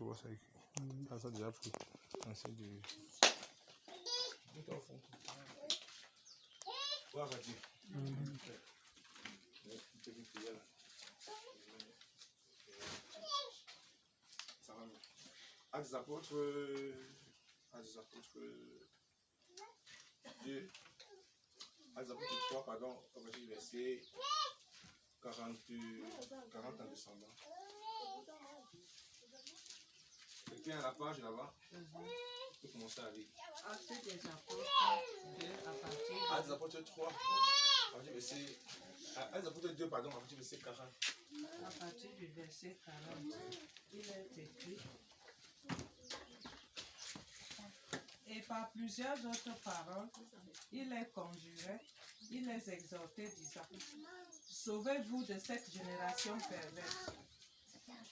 tu vois ça écrit. Ah, ça déjà pris. Ah, c'est du... Actes des apôtres, Actes des apôtres 2, Actes des apôtres 3, pardon, au verset 40 en descendant. Quelqu'un à la page là-bas? On peut commencer à lire. Actes des apôtres 2 à partir Actes des apôtres 3, à partir du verset... Actes des apôtres 2, pardon, à partir du verset 40. à partir du verset 40. Il est écrit. Et par plusieurs autres paroles, il les conjurait, il les exhortait, disant: Sauvez-vous de cette génération perverse.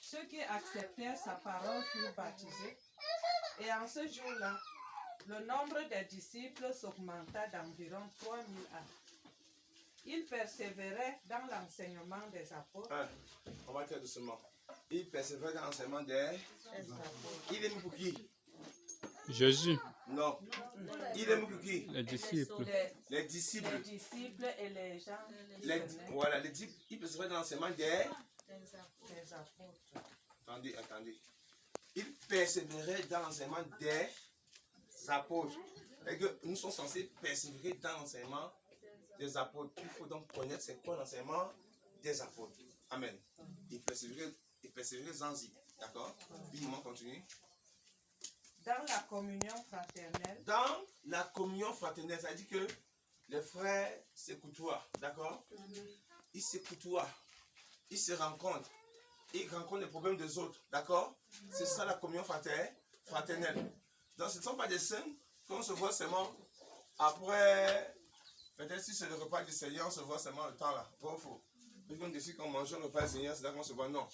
Ceux qui acceptèrent sa parole furent baptisés, et en ce jour-là, le nombre des disciples s'augmenta d'environ 3000 âmes. Ils persévéraient dans l'enseignement des apôtres. On va dire doucement. Il persévérait dans l'enseignement des apôtres. Il est mis pour qui? Jésus. Non. Il est mis pour qui? Les disciples. Les disciples. Les disciples et les gens. Voilà, les disciples, ils persévéraient dans l'enseignement des apôtres. Attendez. Il persévérait dans l'enseignement des apôtres. Et que nous sommes censés persévérer dans l'enseignement des apôtres. Il faut donc connaître c'est quoi l'enseignement des apôtres. Amen. Il persévérait sans y. D'accord? Puis on continue. Dans la communion fraternelle. Dans la communion fraternelle, ça dit que les frères se côtoient. D'accord? Ils se côtoient. Ils se rencontrent. Ils rencontrent les problèmes des autres. D'accord? C'est ça la communion fraternelle. Donc ce ne sont pas des scènes qu'on se voit seulement après. Peut-être si c'est le repas du Seigneur, on se voit seulement le temps là. Bon, faux. Puis on décide qu'on mange le repas du Seigneur, c'est là qu'on se voit. Non.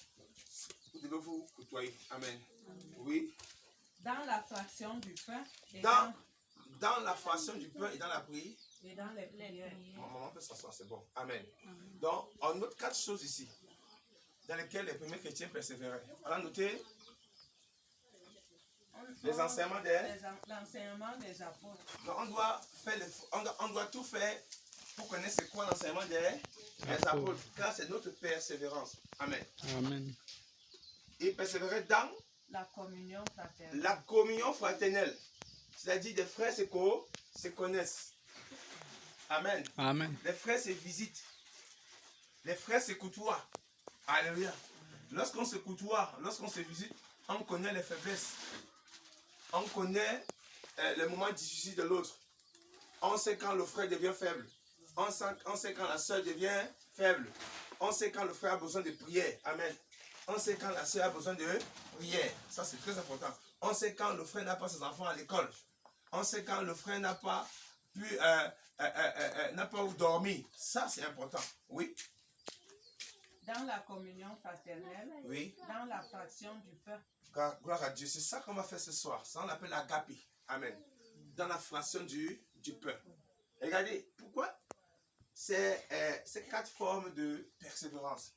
Vous devez vous côtoyer. Amen. Oui. Dans la fraction du pain. Et dans la fraction du pain et dans la prière. Et dans les prières. Maman peut s'asseoir, c'est bon. Amen. Donc, on note 4 choses ici, dans lesquelles les premiers chrétiens persévéraient. On a noté les enseignements l'enseignement des apôtres. Donc, on doit tout faire pour connaître c'est quoi l'enseignement des apôtres, car c'est notre persévérance. Amen. Amen. Ils persévéraient dans la communion fraternelle. La communion fraternelle. C'est-à-dire des frères se connaissent. Amen. Amen. Les frères se visitent. Les frères se côtoient. Alléluia. Lorsqu'on se côtoie, lorsqu'on se visite, on connaît les faiblesses. On connaît les moments difficiles de l'autre. On sait quand le frère devient faible. On sait quand la soeur devient faible. On sait quand le frère a besoin de prière. Amen. On sait quand la soeur a besoin de prière. Ça, c'est très important. On sait quand le frère n'a pas ses enfants à l'école. On sait quand le frère n'a pas où dormir. Ça, c'est important. Oui. Dans la communion fraternelle. Oui. Dans la fraction du pain. Gloire à Dieu. C'est ça qu'on va faire ce soir. Ça, on l'appelle l'agapé. Amen. Dans la fraction du pain. Regardez, pourquoi ces 4 formes de persévérance.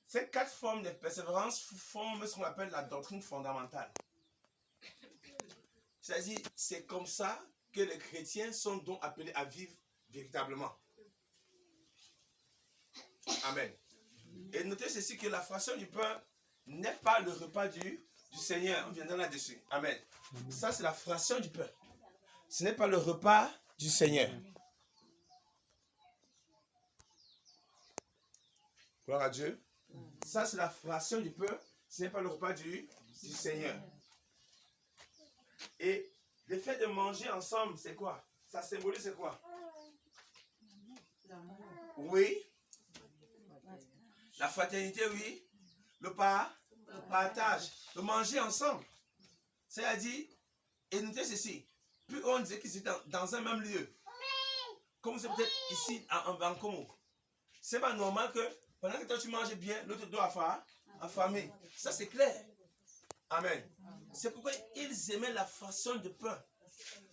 Ces 4 formes de persévérance forment ce qu'on appelle la doctrine fondamentale. C'est-à-dire, c'est comme ça que les chrétiens sont donc appelés à vivre véritablement. Amen. Et notez ceci, que la fraction du pain n'est pas le repas du Seigneur. On viendra là-dessus. Amen. Ça, c'est la fraction du pain. Ce n'est pas le repas du Seigneur. Gloire à Dieu. Ça, c'est la fraction du pain. Ce n'est pas le repas du Seigneur. Et le fait de manger ensemble, c'est quoi? Ça symbolise c'est quoi? Oui. La fraternité, oui. Le partage. Le manger ensemble. C'est-à-dire, et notez ceci. Plus on disait qu'ils étaient dans un même lieu. Comme c'est peut-être ici, en Bancomo. C'est pas normal que pendant que toi tu manges bien, l'autre doit affamer. Ça c'est clair. Amen. C'est pourquoi ils aimaient la fraction de pain.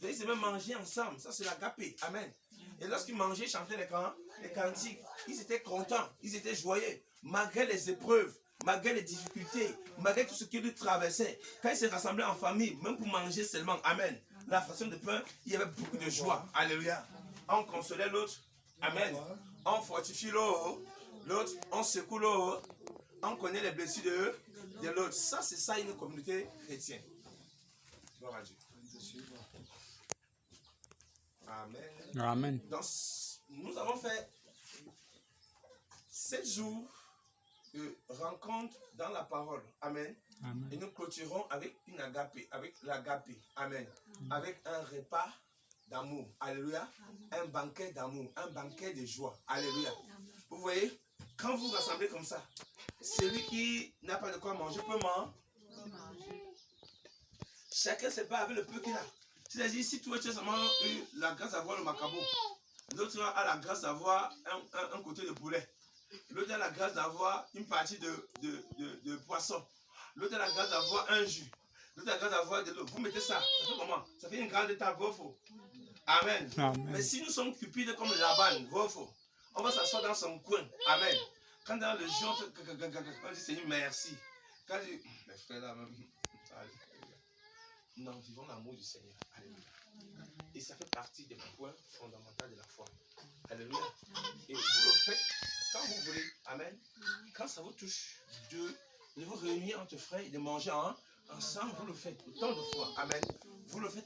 Ils aimaient manger ensemble. Ça c'est l'agapé. Amen. Et lorsqu'ils mangeaient, ils chantaient les cantiques. Ils étaient contents. Ils étaient joyeux. malgré les épreuves, malgré les difficultés, malgré tout ce qu'il lui traversait, quand ils se rassemblaient en famille, même pour manger seulement, amen, la fraction de pain, il y avait beaucoup de joie. Alléluia. On consolait l'autre. Amen. On fortifie l'autre, on secoue l'autre, on connaît les blessures de l'autre. Ça, c'est ça une communauté chrétienne. Gloire à Dieu. Amen. Amen. Donc, nous avons fait 7 jours de rencontre dans la parole. Amen. Amen. Et nous clôturons avec une agapé, avec l'agapé. Amen. Avec un repas d'amour. Alléluia. Un banquet d'amour, un banquet de joie. Alléluia. Vous voyez, quand vous vous rassemblez comme ça, celui qui n'a pas de quoi manger peut manger. Chacun se bat avec le peu qu'il a. C'est-à-dire, si toi tu as seulement eu la grâce d'avoir le macabo, l'autre a la grâce d'avoir un côté de poulet, l'autre a la grâce d'avoir une partie de poisson, l'autre a la grâce d'avoir un jus, l'autre a la grâce d'avoir de l'eau. Vous mettez ça, ça fait comment? Ça fait une grande table, faux. Amen. Amen. Mais si nous sommes cupides comme Laban, faux, on va s'asseoir dans son coin. Amen. Quand dans le jour, on dit Seigneur, merci. Quand mes frères là, même, nous vivons l'amour du Seigneur. Alléluia. Et ça fait partie des points fondamentaux de la foi. Alléluia. Et vous le faites quand vous voulez. Amen. Quand ça vous touche de vous réunir entre frères et de manger ensemble, vous le faites autant de fois. Amen. Vous le faites